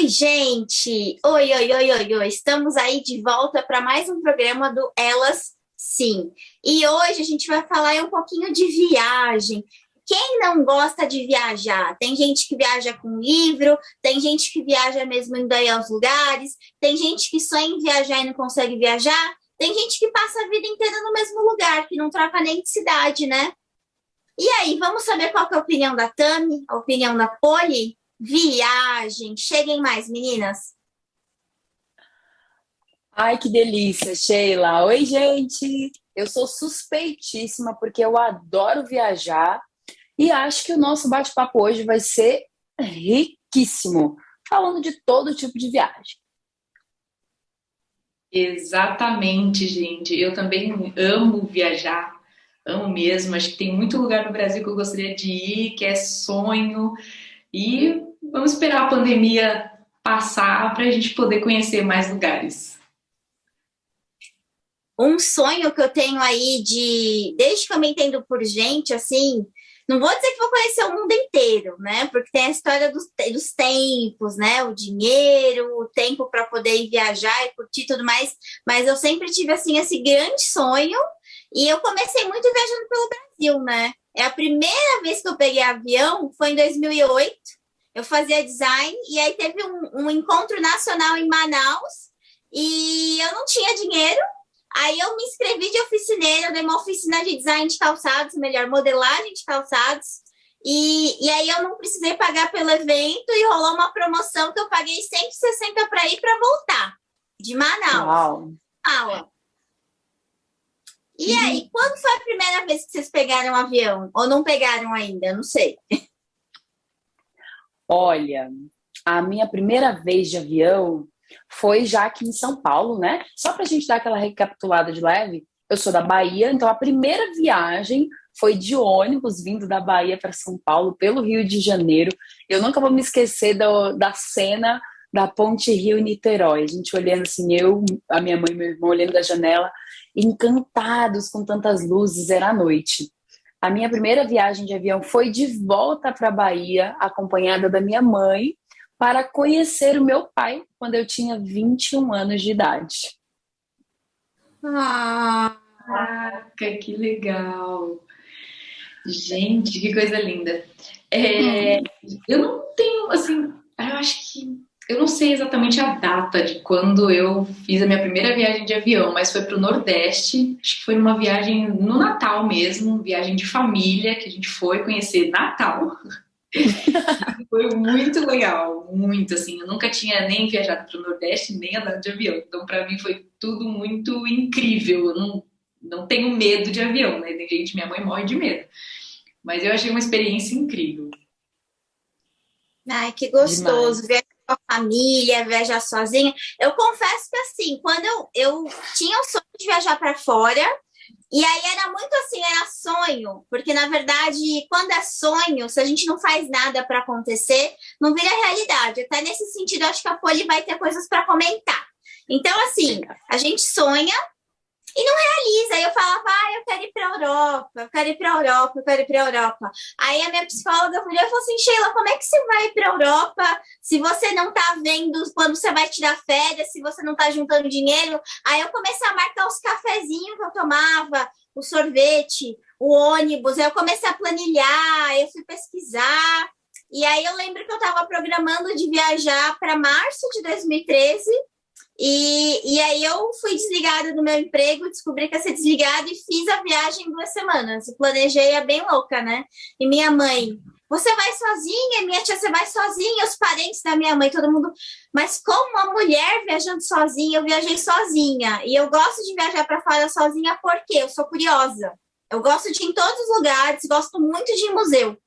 Oi, gente! Oi, oi, oi, oi, oi! Estamos aí de volta para mais um programa do Elas Sim. E hoje a gente vai falar um pouquinho de viagem. Quem não gosta de viajar? Tem gente que viaja com livro, tem gente que viaja mesmo indo aí aos lugares, tem gente que sonha em viajar e não consegue viajar, tem gente que passa a vida inteira no mesmo lugar, que não troca nem de cidade, né? E aí, vamos saber qual que é a opinião da Tami, a opinião da Poli? Viagem. Cheguem mais, meninas. Ai, que delícia, Sheila. Oi, gente. Eu sou suspeitíssima porque eu adoro viajar e acho que o nosso bate-papo hoje vai ser riquíssimo, falando de todo tipo de viagem. Exatamente, gente. Eu também amo viajar, amo mesmo. Acho que tem muito lugar no Brasil que eu gostaria de ir, que é sonho. E vamos esperar a pandemia passar para a gente poder conhecer mais lugares. Um sonho que eu tenho aí desde que eu me entendo por gente, assim, não vou dizer que vou conhecer o mundo inteiro, né? Porque tem a história dos tempos, né? O dinheiro, o tempo para poder ir viajar e curtir tudo mais. Mas eu sempre tive, assim, esse grande sonho. E eu comecei muito viajando pelo Brasil, né? É a primeira vez que eu peguei avião, foi em 2008. Eu fazia design e aí teve um encontro nacional em Manaus e eu não tinha dinheiro. Aí eu me inscrevi de oficineira, eu dei uma oficina de design de calçados, melhor, modelagem de calçados. E aí eu não precisei pagar pelo evento e rolou uma promoção que eu paguei 160 para ir e para voltar, de Manaus. Uau! Fala. E aí, quando foi a primeira vez que vocês pegaram um avião? Ou não pegaram ainda? Não sei. Olha, a minha primeira vez de avião foi já aqui em São Paulo, né? Só pra gente dar aquela recapitulada de leve, eu sou da Bahia, então a primeira viagem foi de ônibus vindo da Bahia para São Paulo, pelo Rio de Janeiro. Eu nunca vou me esquecer da cena da Ponte Rio-Niterói. A gente olhando assim, eu, a minha mãe e meu irmão olhando da janela, encantados com tantas luzes, era à noite. A minha primeira viagem de avião foi de volta para a Bahia, acompanhada da minha mãe, para conhecer o meu pai quando eu tinha 21 anos de idade. Ah, Caraca, que legal! Gente, que coisa linda. Eu não tenho, assim, eu acho que eu não sei exatamente a data de quando eu fiz a minha primeira viagem de avião, mas foi para o Nordeste. Acho que foi numa viagem no Natal mesmo, viagem de família, que a gente foi conhecer Natal. Foi muito legal, muito assim. Eu nunca tinha nem viajado para o Nordeste, nem andado de avião. Então, para mim, foi tudo muito incrível. Eu não tenho medo de avião, né? Tem gente, minha mãe morre de medo. Mas eu achei uma experiência incrível. ai, que Demais. gostoso. Viajar com a família, viajar sozinha. Eu confesso que, assim, quando eu tinha o sonho de viajar para fora, e aí era muito assim, era sonho, porque na verdade, quando é sonho, se a gente não faz nada para acontecer, não vira realidade. Até nesse sentido, eu acho que a Poli vai ter coisas para comentar. Então, assim, a gente sonha e não realiza. Aí eu falava, eu quero ir para a Europa, eu quero ir para a Europa, eu quero ir para a Europa. Aí a minha psicóloga virou e falou assim, Sheila, como é que você vai para a Europa se você não tá vendo quando você vai tirar férias, se você não tá juntando dinheiro? Aí eu comecei a marcar os cafezinhos que eu tomava, o sorvete, o ônibus. Aí eu comecei a planilhar, eu fui pesquisar. E aí eu lembro que eu estava programando de viajar para março de 2013. E aí eu fui desligada do meu emprego, descobri que ia ser desligada e fiz a viagem em 2 semanas. Planejei, é bem louca, né? E minha mãe, você vai sozinha? Minha tia, você vai sozinha? Os parentes da minha mãe, todo mundo. Mas como uma mulher viajando sozinha, eu viajei sozinha. E eu gosto de viajar para fora sozinha porque eu sou curiosa. Eu gosto de ir em todos os lugares, gosto muito de ir em museu.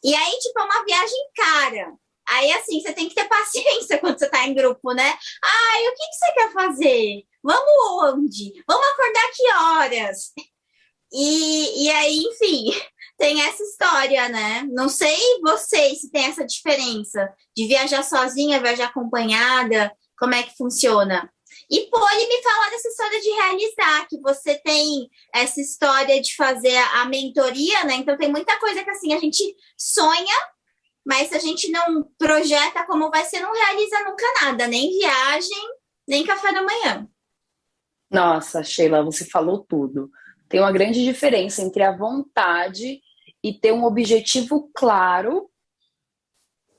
E aí, tipo, é uma viagem cara. Aí, assim, você tem que ter paciência quando você tá em grupo, né? Ai, o que você quer fazer? Vamos onde? Vamos acordar que horas? E aí, enfim, tem essa história, né? Não sei vocês se tem essa diferença de viajar sozinha, viajar acompanhada, como é que funciona? E pode me falar dessa história de realizar, que você tem essa história de fazer a mentoria, né? Então tem muita coisa que assim a gente sonha, mas se a gente não projeta como vai ser, não realiza nunca nada, nem viagem, nem café da manhã. Nossa, Sheila, você falou tudo. Tem uma grande diferença entre a vontade e ter um objetivo claro,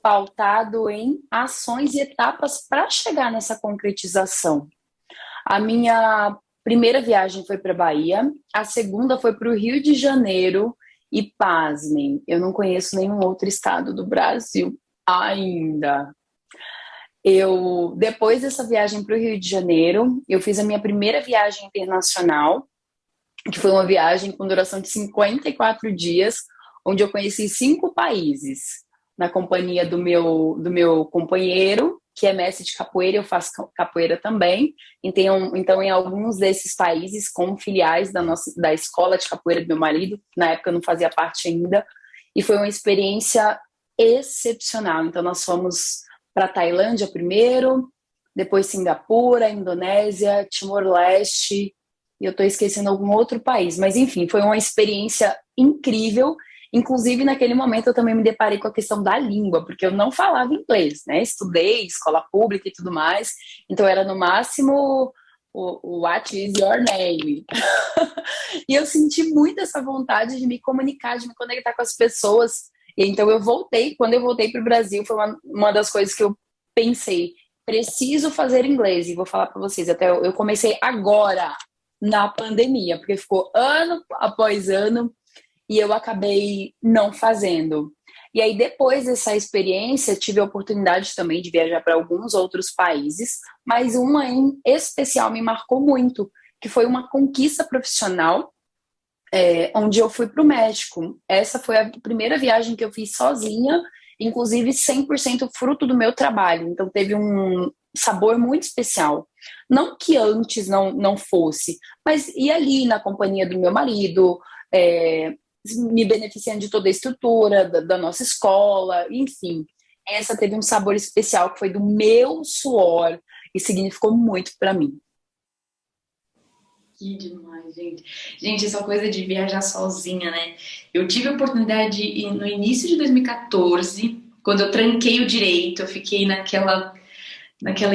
pautado em ações e etapas para chegar nessa concretização. A minha primeira viagem foi para Bahia, a segunda foi para o Rio de Janeiro e, pasmem, eu não conheço nenhum outro estado do Brasil ainda. Depois dessa viagem para o Rio de Janeiro, eu fiz a minha primeira viagem internacional, que foi uma viagem com duração de 54 dias, onde eu conheci 5 países, na companhia do meu companheiro, que é mestre de capoeira, eu faço capoeira também. Então, em alguns desses países, com filiais da escola de capoeira do meu marido, na época eu não fazia parte ainda, e foi uma experiência excepcional. Então, nós fomos para Tailândia primeiro, depois Singapura, Indonésia, Timor-Leste, e eu estou esquecendo algum outro país. Mas, enfim, foi uma experiência incrível. Inclusive, naquele momento, eu também me deparei com a questão da língua, porque eu não falava inglês, né? Estudei escola pública e tudo mais, então era no máximo o What is your name? E eu senti muito essa vontade de me comunicar, de me conectar com as pessoas. E então eu voltei, quando eu voltei para o Brasil, foi uma das coisas que eu pensei, preciso fazer inglês. E vou falar para vocês, até eu comecei agora, na pandemia, porque ficou ano após ano, e eu acabei não fazendo. E aí, depois dessa experiência, tive a oportunidade também de viajar para alguns outros países, mas uma em especial me marcou muito, que foi uma conquista profissional, onde eu fui para o México. Essa foi a primeira viagem que eu fiz sozinha, inclusive 100% fruto do meu trabalho. Então, teve um sabor muito especial. Não que antes não fosse, mas ir ali na companhia do meu marido, me beneficiando de toda a estrutura da nossa escola, enfim. Essa teve um sabor especial que foi do meu suor e significou muito para mim. Que demais, gente. Gente, essa coisa de viajar sozinha, né? Eu tive a oportunidade no início de 2014, quando eu tranquei o direito, eu fiquei naquela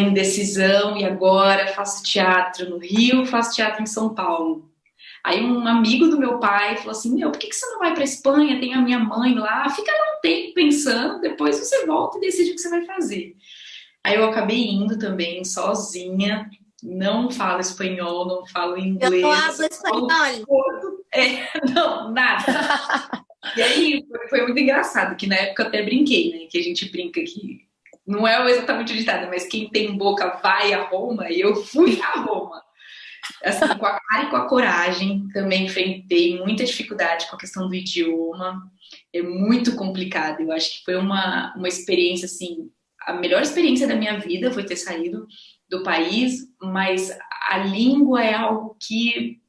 indecisão, e agora faço teatro no Rio, faço teatro em São Paulo. Aí um amigo do meu pai falou assim, por que você não vai para Espanha? Tem a minha mãe lá, fica lá um tempo pensando, depois você volta e decide o que você vai fazer. Aí eu acabei indo também, sozinha, não falo espanhol, não falo inglês. Eu não falo espanhol. Não, nada. E aí foi muito engraçado, que na época eu até brinquei, né? Que a gente brinca que não é exatamente o ditado, mas quem tem boca vai a Roma, e eu fui a Roma. Assim, com a cara e com a coragem, também enfrentei muita dificuldade com a questão do idioma, é muito complicado. Eu acho que foi uma experiência, assim, a melhor experiência da minha vida foi ter saído do país, mas a língua é algo que,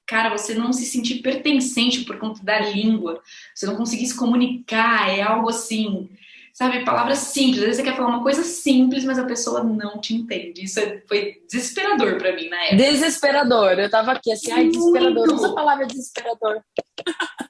cara, você não se sentir pertencente por conta da língua, você não conseguir se comunicar, é algo assim, sabe, palavras simples. Às vezes você quer falar uma coisa simples, mas a pessoa não te entende. Isso foi desesperador pra mim na época. Desesperador. Eu tava aqui assim, desesperador. Usa a palavra desesperador.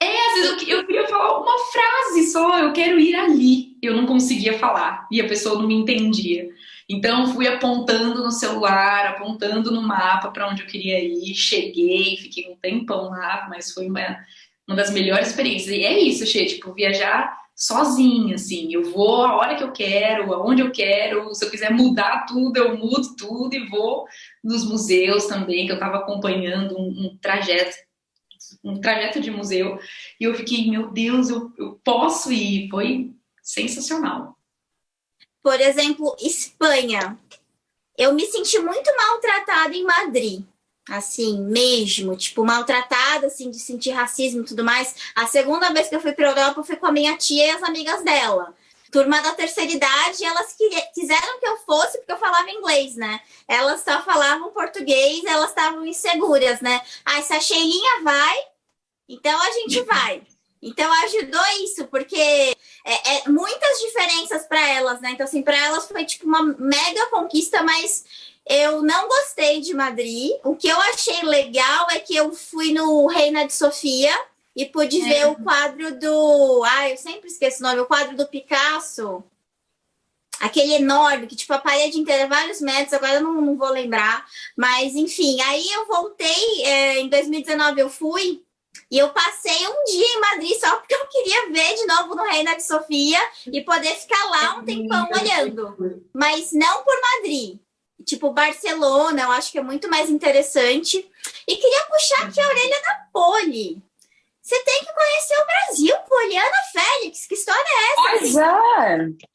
Às vezes eu queria falar uma frase só, eu quero ir ali. Eu não conseguia falar e a pessoa não me entendia. Então fui apontando no celular, apontando no mapa pra onde eu queria ir. Cheguei, fiquei um tempão lá, mas foi uma das melhores experiências. E é isso, Che, tipo, viajar sozinha, assim, eu vou a hora que eu quero, aonde eu quero, se eu quiser mudar tudo, eu mudo tudo e vou nos museus também, que eu estava acompanhando um trajeto de museu, e eu fiquei, meu Deus, eu posso ir, foi sensacional. Por exemplo, Espanha, eu me senti muito maltratada em Madrid. Assim, mesmo, tipo, maltratada, assim, de sentir racismo e tudo mais. A segunda vez que eu fui pra Europa, eu fui com a minha tia e as amigas dela. Turma da terceira idade, elas quiseram que eu fosse porque eu falava inglês, né? Elas só falavam português, elas estavam inseguras, né? Se a cheinha vai, então a gente vai. Então ajudou isso, porque muitas diferenças para elas, né? Então, assim, para elas foi tipo uma mega conquista, mas eu não gostei de Madrid. O que eu achei legal é que eu fui no Reina de Sofia, e pude ver o quadro do... eu sempre esqueço o nome. O quadro do Picasso. Aquele enorme, que tipo, a parede inteira, vários metros, agora eu não vou lembrar. Mas, enfim, aí eu voltei, em 2019 eu fui, e eu passei um dia em Madrid só porque eu queria ver de novo no Reina de Sofia e poder ficar lá um tempão olhando. Mas não por Madrid. Tipo, Barcelona, eu acho que é muito mais interessante. E queria puxar aqui a orelha da Poli. Você tem que conhecer o Brasil, Poliana Félix. Que história é essa? Pois é.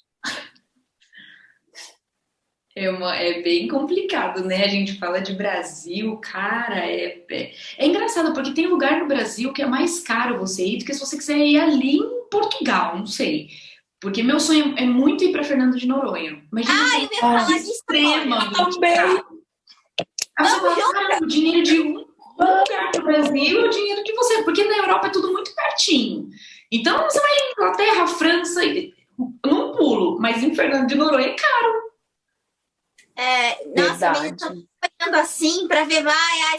É bem complicado, né? A gente fala de Brasil, cara, é engraçado, porque tem lugar no Brasil que é mais caro você ir do que se você quiser ir ali em Portugal, não sei. Porque meu sonho é muito ir para Fernando de Noronha. Mas eu ia falar de extremamente também. caro. Aí você fala, cara, o dinheiro de um lugar no Brasil é o dinheiro de você, porque na Europa é tudo muito pertinho. Então você vai em Inglaterra, França, num pulo, mas em Fernando de Noronha é caro. Nossa, eu tô olhando assim para ver,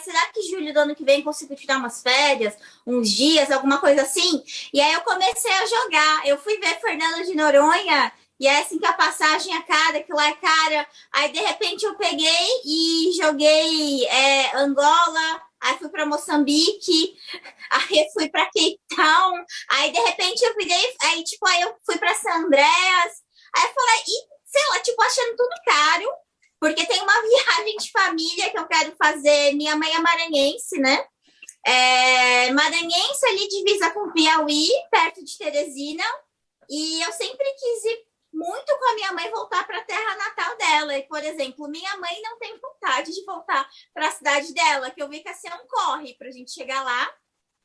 será que julho do ano que vem consigo tirar umas férias, uns dias, alguma coisa assim? E aí eu comecei a jogar. Eu fui ver Fernando de Noronha, e é assim que a passagem é cara, que lá é cara. Aí, de repente, eu peguei e joguei Angola, aí fui para Moçambique, aí eu fui para Cape Town, aí, de repente, eu virei, aí eu fui para San Andreas, aí eu falei, sei lá, achando tudo caro. Porque tem uma viagem de família que eu quero fazer. Minha mãe é maranhense, né? Maranhense ali, divisa com Piauí, perto de Teresina. E eu sempre quis ir muito com a minha mãe voltar para a terra natal dela. E, por exemplo, minha mãe não tem vontade de voltar para a cidade dela, que eu vi que assim um corre para a gente chegar lá.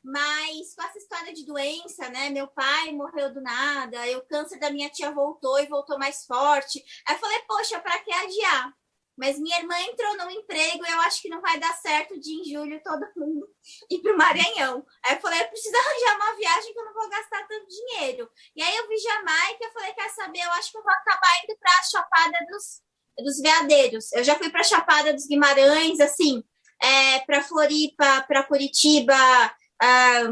Mas com essa história de doença, né? Meu pai morreu do nada, o câncer da minha tia voltou e voltou mais forte. Aí eu falei, poxa, para que adiar? Mas minha irmã entrou num emprego e eu acho que não vai dar certo de em julho todo mundo ir para o Maranhão. Aí eu falei, eu preciso arranjar uma viagem que eu não vou gastar tanto dinheiro. E aí eu vi Jamaica, eu falei, quer saber, eu acho que eu vou acabar indo para a Chapada dos Veadeiros. Eu já fui para a Chapada dos Guimarães, assim, para Floripa, para Curitiba,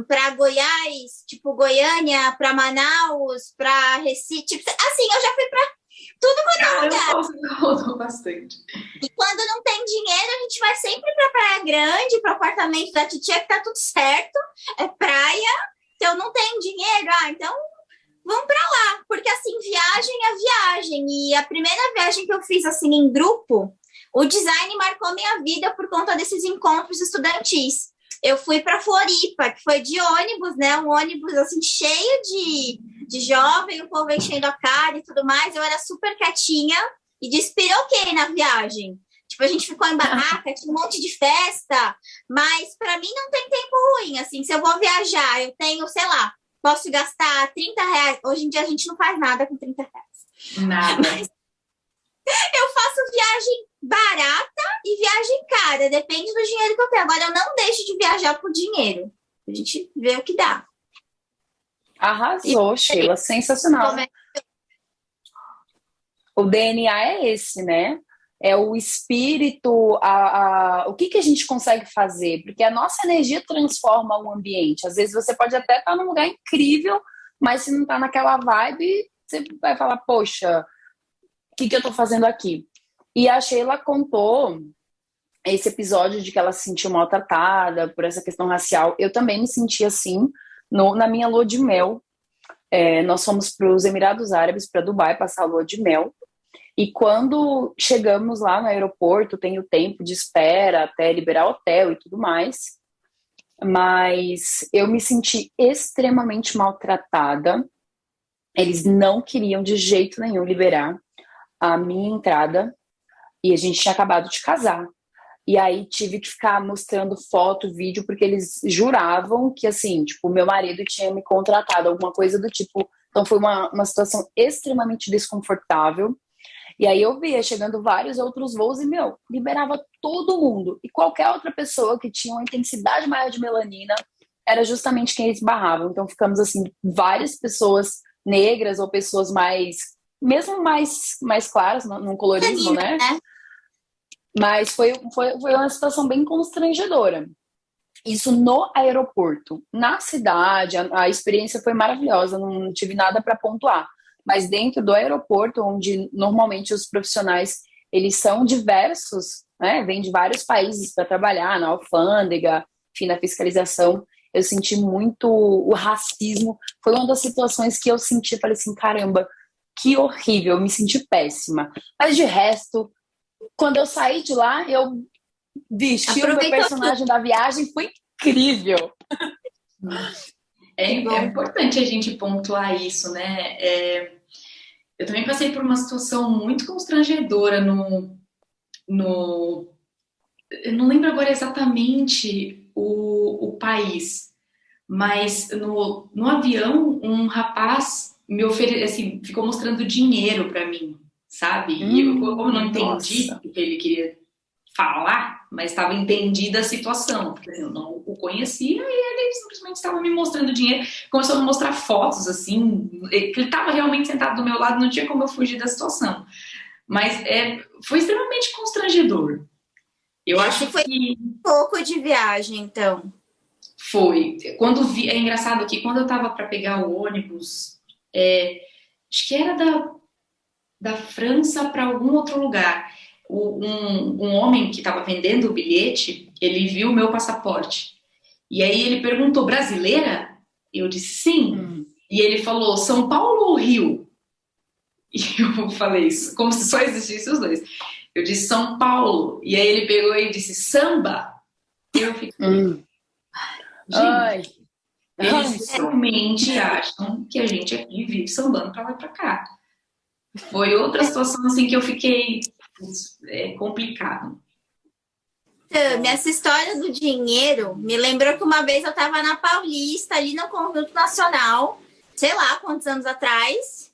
para Goiás, tipo Goiânia, para Manaus, para Recife. Tipo, assim, eu já fui para tudo quanto é lugar. Rodou bastante. E quando não tem dinheiro, a gente vai sempre para Praia Grande, para o apartamento da titia, que tá tudo certo. É praia. Então não tem dinheiro. Então vamos para lá. Porque assim, viagem é viagem. E a primeira viagem que eu fiz assim em grupo, o design marcou minha vida por conta desses encontros estudantis. Eu fui para Floripa, que foi de ônibus, né? Um ônibus assim cheio de jovem, o povo enchendo a cara e tudo mais. Eu era super quietinha e despiroquei na viagem. Tipo, a gente ficou em barraca, tinha um monte de festa, mas para mim não tem tempo ruim. Assim, se eu vou viajar, eu tenho, sei lá, posso gastar R$30. Hoje em dia a gente não faz nada com R$30. Nada. Mas eu faço viagem barata e viagem cara, depende do dinheiro que eu tenho. Agora, eu não deixo de viajar por dinheiro. A gente vê o que dá. Arrasou, Sheila, sensacional. O DNA é esse, né? É o espírito, o que a gente consegue fazer? Porque a nossa energia transforma o ambiente. Às vezes você pode até estar num lugar incrível, mas se não está naquela vibe, você vai falar, poxa, o que eu tô fazendo aqui? E a Sheila contou esse episódio de que ela se sentiu maltratada por essa questão racial. Eu também me senti assim na minha lua de mel. Nós fomos para os Emirados Árabes, para Dubai, passar a lua de mel. E quando chegamos lá no aeroporto, tem o tempo de espera até liberar hotel e tudo mais. Mas eu me senti extremamente maltratada. Eles não queriam de jeito nenhum liberar a minha entrada. E a gente tinha acabado de casar. E aí tive que ficar mostrando foto, vídeo, porque eles juravam que, assim, tipo, meu marido tinha me contratado, alguma coisa do tipo. Então foi uma situação extremamente desconfortável. E aí eu via chegando vários outros voos e, liberava todo mundo. E qualquer outra pessoa que tinha uma intensidade maior de melanina era justamente quem eles barravam. Então ficamos, assim, várias pessoas negras ou pessoas mesmo mais claras, num colorismo, né? Mas foi uma situação bem constrangedora. Isso no aeroporto. Na cidade, a experiência foi maravilhosa, não tive nada para pontuar. Mas dentro do aeroporto, onde normalmente os profissionais, eles são diversos, né? Vêm de vários países para trabalhar na alfândega, enfim, na fiscalização. Eu senti muito o racismo. Foi uma das situações que eu senti, falei assim, caramba, que horrível, eu me senti péssima. Mas de resto, quando eu saí de lá, eu vesti o meu personagem da viagem, foi incrível. É importante a gente pontuar isso, né? Eu também passei por uma situação muito constrangedora eu não lembro agora exatamente o país, mas no avião um rapaz me assim, ficou mostrando dinheiro para mim, sabe? E eu, como eu não entendi o que ele queria falar, mas estava entendida a situação, porque eu não o conhecia e ele simplesmente estava me mostrando dinheiro, começou a me mostrar fotos, assim, que ele estava realmente sentado do meu lado, não tinha como eu fugir da situação. Mas foi extremamente constrangedor. Eu acho que foi um pouco de viagem, então. Foi. É engraçado que quando eu estava para pegar o ônibus, acho que era da França para algum outro lugar. Um homem que estava vendendo o bilhete, ele viu o meu passaporte. E aí ele perguntou, brasileira? Eu disse, sim. E ele falou, São Paulo ou Rio? E eu falei, como se só existissem os dois. Eu disse, São Paulo. E aí ele pegou e disse, samba. E eu fiquei... Gente, eles realmente acham que a gente aqui vive sambando pra lá e pra cá. Foi outra situação assim que eu fiquei complicado. Essa história do dinheiro me lembrou que uma vez eu estava na Paulista, ali no Conjunto Nacional, sei lá quantos anos atrás,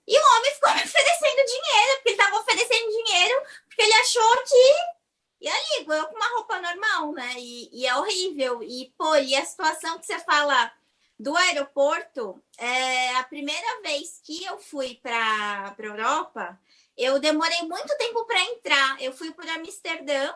e o homem ficou me oferecendo dinheiro, porque ele estava oferecendo dinheiro, porque ele achou que... E ali, eu com uma roupa normal, né? E é horrível. E, pô, e a situação que você fala do aeroporto, a primeira vez que eu fui para a Europa, eu demorei muito tempo para entrar. Eu fui por Amsterdã.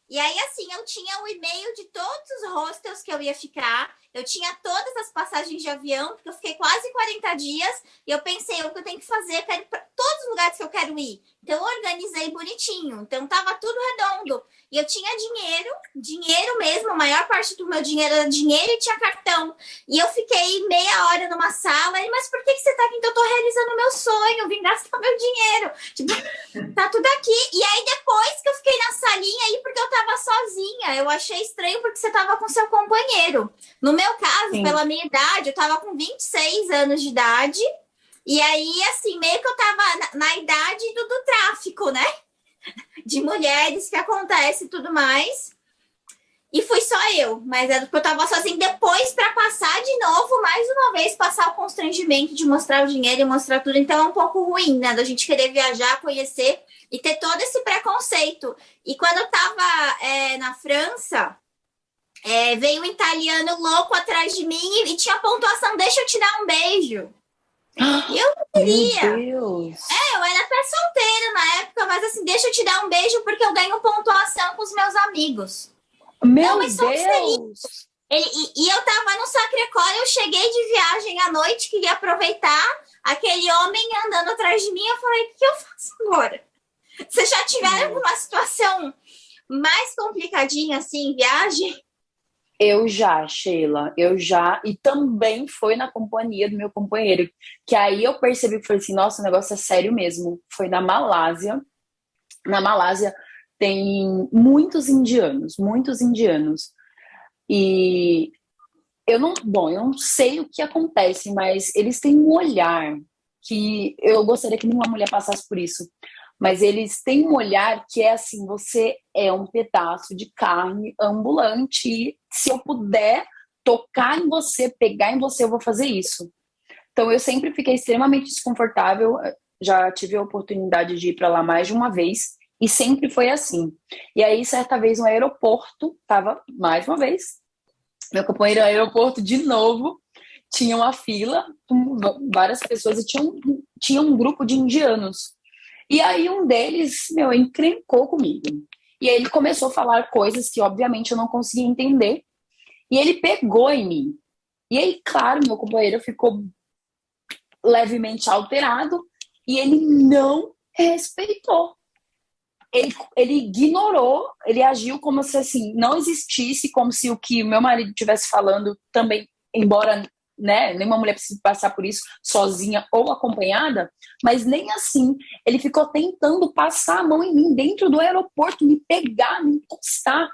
E aí, assim, eu tinha o e-mail de todos os hostels que eu ia ficar. Eu tinha todas as passagens de avião, porque eu fiquei quase 40 dias. E eu pensei, o que eu tenho que fazer? Eu quero ir para todos os lugares que eu quero ir. Então, eu organizei bonitinho. Então, tava tudo redondo. E eu tinha dinheiro mesmo. A maior parte do meu dinheiro era dinheiro e tinha cartão. E eu fiquei meia hora numa sala. E, mas por que você tá aqui? Então, eu tô realizando o meu sonho. Eu vim gastar meu dinheiro. Tipo, tá tudo aqui. E aí, depois que eu fiquei na salinha aí, porque eu tava sozinha. Eu achei estranho porque você tava com seu companheiro. No meu caso, sim, pela minha idade, eu tava com 26 anos de idade. E aí, assim, meio que eu tava na idade do tráfico, né? De mulheres que acontece e tudo mais. E fui só eu. Mas é porque eu tava sozinha. Depois, para passar de novo, mais uma vez, passar o constrangimento de mostrar o dinheiro e mostrar tudo. Então, é um pouco ruim, né? Da gente querer viajar, conhecer e ter todo esse preconceito. E quando eu tava na França... veio um italiano louco atrás de mim e tinha pontuação, deixa eu te dar um beijo. E eu não queria. Meu Deus. Eu era até solteira na época, mas assim, deixa eu te dar um beijo porque eu ganho pontuação com os meus amigos. Meu Deus! E eu tava no Sacré-Cœur, eu cheguei de viagem à noite, queria aproveitar, aquele homem andando atrás de mim, eu falei, o que eu faço agora? Vocês já tiveram alguma situação mais complicadinha assim em viagem? Eu já, Sheila, e também foi na companhia do meu companheiro, que aí eu percebi que falei assim, nossa, o negócio é sério mesmo. Foi na Malásia. Na Malásia tem muitos indianos, e eu não sei o que acontece, mas eles têm um olhar que eu gostaria que nenhuma mulher passasse por isso. Mas eles têm um olhar que é assim, você é um pedaço de carne ambulante e se eu puder tocar em você, pegar em você, eu vou fazer isso. Então eu sempre fiquei extremamente desconfortável, já tive a oportunidade de ir para lá mais de uma vez e sempre foi assim. E aí certa vez no aeroporto, tava mais uma vez, meu companheiro no aeroporto de novo, tinha uma fila com várias pessoas e tinha um grupo de indianos. E aí um deles, encrencou comigo. E aí ele começou a falar coisas que, obviamente, eu não conseguia entender. E ele pegou em mim. E aí, claro, meu companheiro ficou levemente alterado e ele não respeitou. Ele ignorou, ele agiu como se assim não existisse, como se o que o meu marido estivesse falando também, embora, né, nenhuma mulher precise passar por isso sozinha ou acompanhada, mas nem assim. Ele ficou tentando passar a mão em mim dentro do aeroporto, me pegar, me encostar.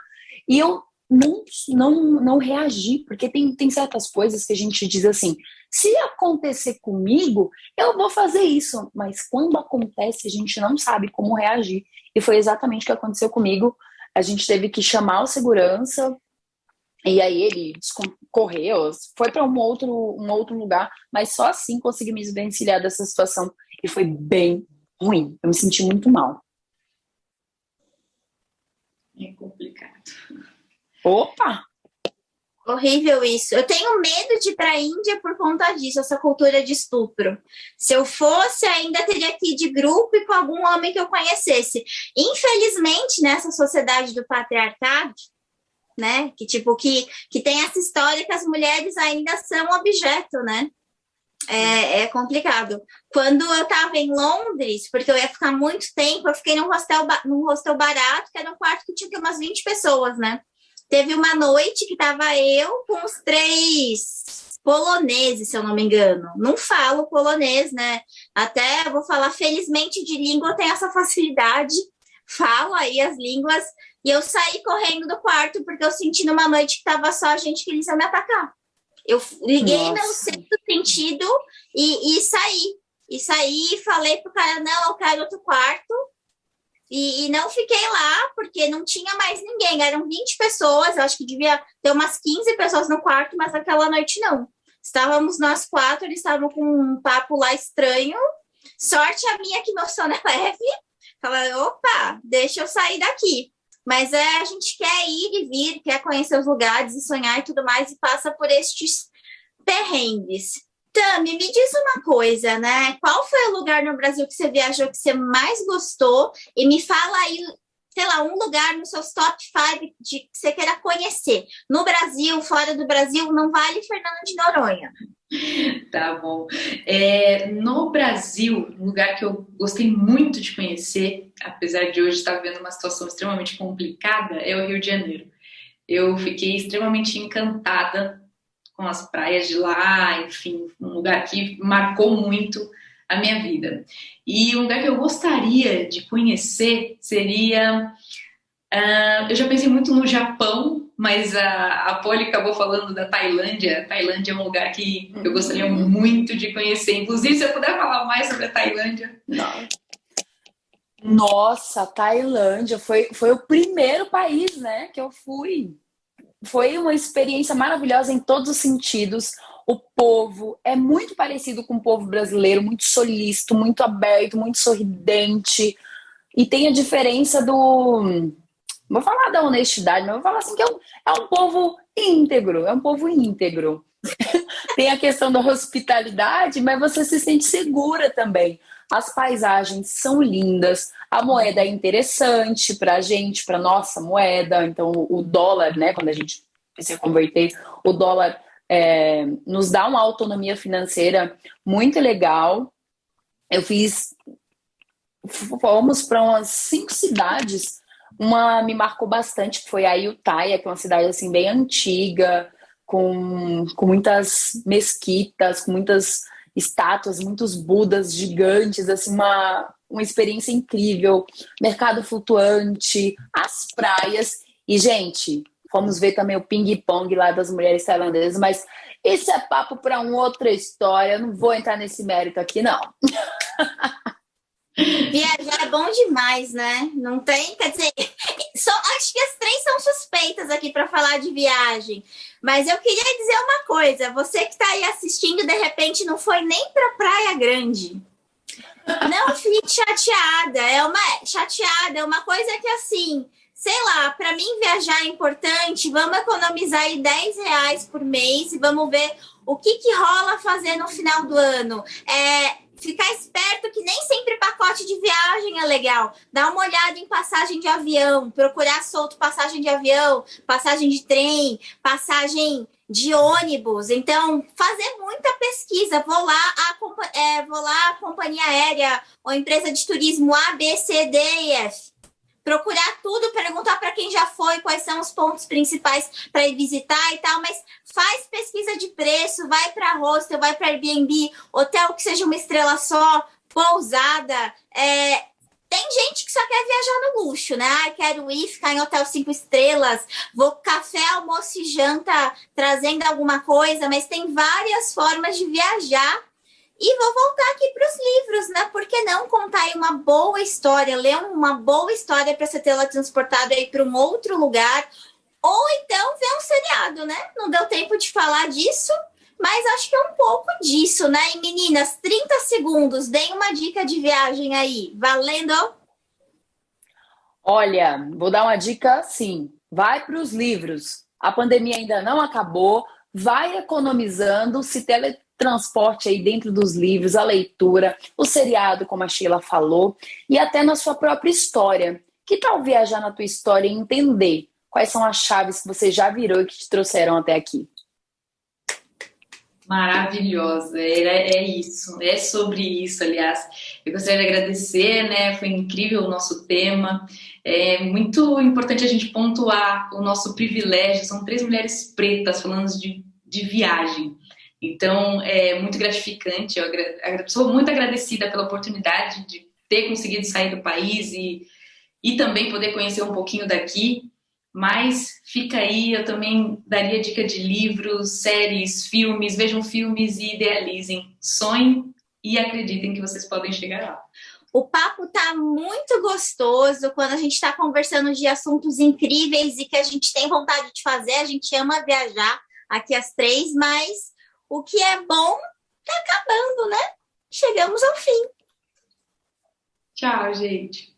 E eu não reagi, porque tem certas coisas que a gente diz assim, se acontecer comigo, eu vou fazer isso. Mas quando acontece, a gente não sabe como reagir. E foi exatamente o que aconteceu comigo. A gente teve que chamar o segurança, e aí ele correu, foi para um outro lugar, mas só assim consegui me desvencilhar dessa situação. E foi bem ruim. Eu me senti muito mal. É complicado. Opa! Horrível isso. Eu tenho medo de ir para a Índia por conta disso, essa cultura de estupro. Se eu fosse, ainda teria que ir de grupo e com algum homem que eu conhecesse. Infelizmente, nessa sociedade do patriarcado, né, que tem essa história que as mulheres ainda são objeto, né? É complicado. Quando eu estava em Londres, porque eu ia ficar muito tempo, eu fiquei num hostel barato, que era um quarto que tinha umas 20 pessoas, né? Teve uma noite que estava eu com os 3 poloneses, se eu não me engano. Não falo polonês, né? Até eu vou falar, felizmente, de língua eu tenho essa facilidade. Falo aí as línguas. E eu saí correndo do quarto porque eu senti numa noite que estava só a gente que eles iam me atacar. Eu liguei meu sexto sentido e saí. E saí e falei pro cara, não, eu quero outro quarto. E não fiquei lá, porque não tinha mais ninguém. Eram 20 pessoas, eu acho que devia ter umas 15 pessoas no quarto, mas aquela noite não. Estávamos nós 4, eles estavam com um papo lá estranho. Sorte a minha que meu sono é leve. Falei, opa, deixa eu sair daqui. Mas a gente quer ir e vir, quer conhecer os lugares e sonhar e tudo mais, e passa por estes perrengues. Tami, me diz uma coisa, né? Qual foi o lugar no Brasil que você viajou que você mais gostou? E me fala aí, sei lá, um lugar nos seus top 5 que você queira conhecer. No Brasil, fora do Brasil, não vale Fernando de Noronha. Tá bom. No Brasil, um lugar que eu gostei muito de conhecer, apesar de hoje estar vivendo uma situação extremamente complicada, é o Rio de Janeiro. Eu fiquei extremamente encantada com as praias de lá, enfim, um lugar que marcou muito a minha vida. E um lugar que eu gostaria de conhecer seria... eu já pensei muito no Japão, mas a Polly acabou falando da Tailândia. A Tailândia é um lugar que eu gostaria muito de conhecer. Inclusive, se eu puder falar mais sobre a Tailândia. Nossa, Tailândia foi o primeiro país, né, que eu fui. Foi uma experiência maravilhosa em todos os sentidos. O povo é muito parecido com o povo brasileiro, muito solícito, muito aberto, muito sorridente. E tem a diferença do... Vou falar da honestidade, mas vou falar assim que é um povo íntegro, é um povo íntegro. Tem a questão da hospitalidade, mas você se sente segura também. As paisagens são lindas, a moeda é interessante pra gente, pra nossa moeda. Então o dólar, né, quando a gente precisa converter, o dólar nos dá uma autonomia financeira muito legal. Fomos para umas 5 cidades. Uma me marcou bastante, que foi a Ayutthaya, que é uma cidade assim bem antiga, com muitas mesquitas, com muitas estátuas, muitos budas gigantes, assim, uma experiência incrível, mercado flutuante, as praias. E, gente, fomos ver também o ping-pong lá das mulheres tailandesas, mas esse é papo para uma outra história, eu não vou entrar nesse mérito aqui, não. Viajar é bom demais, né? Não tem, quer dizer, acho que as 3 são suspeitas aqui para falar de viagem. Mas eu queria dizer uma coisa, você que está aí assistindo, de repente não foi nem para Praia Grande. Não fique chateada, é uma coisa que assim, sei lá, para mim viajar é importante, vamos economizar aí R$10 por mês e vamos ver o que rola fazer no final do ano. ficar esperto que nem sempre pacote de viagem é legal. Dá uma olhada em passagem de avião, procurar solto passagem de avião, passagem de trem, passagem de ônibus. Então, fazer muita pesquisa. Vou lá, a companhia aérea ou empresa de turismo A, B, C, D e F. Procurar tudo, perguntar para quem já foi, quais são os pontos principais para ir visitar e tal, mas faz pesquisa de preço, vai para hostel, vai para Airbnb, hotel que seja uma estrela só, pousada. Tem gente que só quer viajar no luxo, né? Quero ir, ficar em hotel 5 estrelas, vou café, almoço e janta trazendo alguma coisa, mas tem várias formas de viajar. E vou voltar aqui para os livros, né? Por que não contar aí uma boa história, ler uma boa história para você ter ela transportada aí para um outro lugar, ou então ver um seriado, né? Não deu tempo de falar disso, mas acho que é um pouco disso, né? E meninas, 30 segundos, deem uma dica de viagem aí, valendo? Olha, vou dar uma dica, sim. Vai para os livros. A pandemia ainda não acabou. Vai economizando, se teletransporte aí dentro dos livros, a leitura, o seriado, como a Sheila falou, e até na sua própria história. Que tal viajar na tua história e entender quais são as chaves que você já virou e que te trouxeram até aqui? Maravilhosa, é isso, é sobre isso, aliás. Eu gostaria de agradecer, né? Foi incrível o nosso tema. É muito importante a gente pontuar o nosso privilégio. São 3 mulheres pretas falando de viagem. Então, é muito gratificante. Eu sou muito agradecida pela oportunidade de ter conseguido sair do país e também poder conhecer um pouquinho daqui. Mas fica aí, eu também daria dica de livros, séries, filmes. Vejam filmes e idealizem. Sonhem e acreditem que vocês podem chegar lá. O papo tá muito gostoso quando a gente está conversando de assuntos incríveis e que a gente tem vontade de fazer. A gente ama viajar aqui as 3, mas o que é bom tá acabando, né? Chegamos ao fim. Tchau, gente.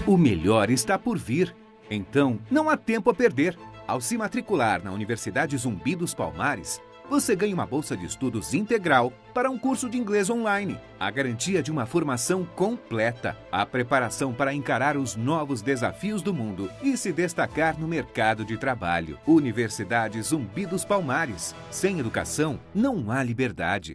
O melhor está por vir. Então, não há tempo a perder. Ao se matricular na Universidade Zumbi dos Palmares, você ganha uma bolsa de estudos integral para um curso de inglês online. A garantia de uma formação completa. A preparação para encarar os novos desafios do mundo e se destacar no mercado de trabalho. Universidade Zumbi dos Palmares. Sem educação, não há liberdade.